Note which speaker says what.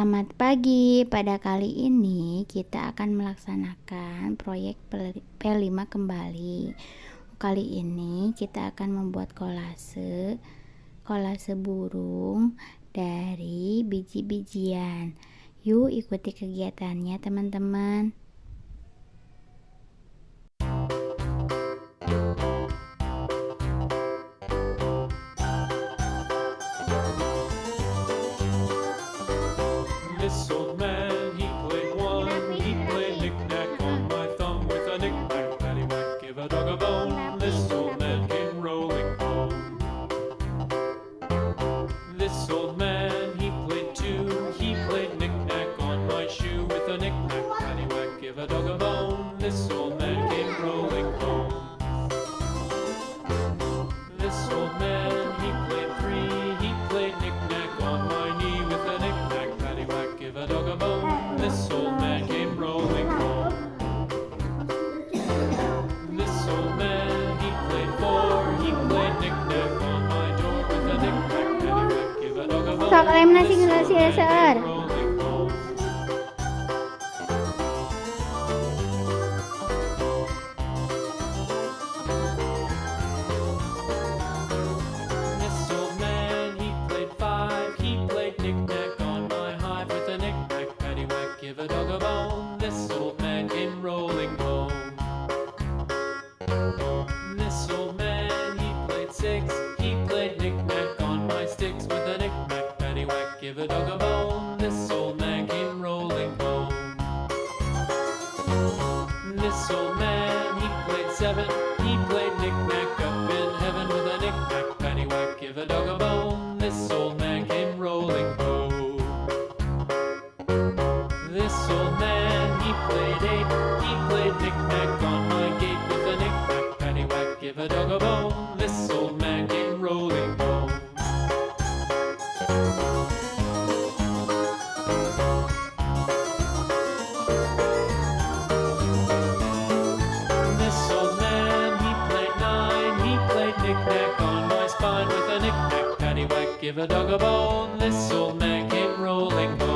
Speaker 1: Selamat pagi. Pada kali ini kita akan melaksanakan proyek P5 kembali. Kali ini kita akan membuat kolase burung dari biji-bijian. Yuk ikuti kegiatannya teman-teman.
Speaker 2: This old man, he played one. He played knick-knack on my thumb with a knick-knack, paddywhack, give a dog a bone. This old man came rolling home. This old man, he played two. He played knick-knack on my shoe with a knick-knack, paddywhack, give a dog a bone. This old man came rolling home. This old man, he played three. He played knick-knack on my knee with a knick-knack, paddywhack, give a dog a bone. This old man came rolling home. This old man, he played four. He played knick-knack on my door with a knick-knack, paddywhack, give a dog a bone.
Speaker 1: Sok lem nasi
Speaker 2: This
Speaker 1: ngelasi
Speaker 2: old man
Speaker 1: eser.
Speaker 2: came rolling home. This old man, he played five. He played knick-knack on my hive with a knick-knack, paddywhack, give a dog a bone. This old man came rolling home. This old man, he played six. He played knick-knack on my sticks with a knick-knack, paddywhack, give a dog a bone. This old man came rolling home. This old man, he played seven. He played knick-knack up in heaven with a knick-knack, paddywhack, give a dog a bone. This old man came rolling home. This old man, he played eight. He played knick-knack on my gate with a knick-knack, paddywhack, give a dog a bone. This old man came rolling home. This old man, he played nine. He played knick-knack on my spine with a knick-knack, paddywhack, give a dog a bone. This old man came rolling home.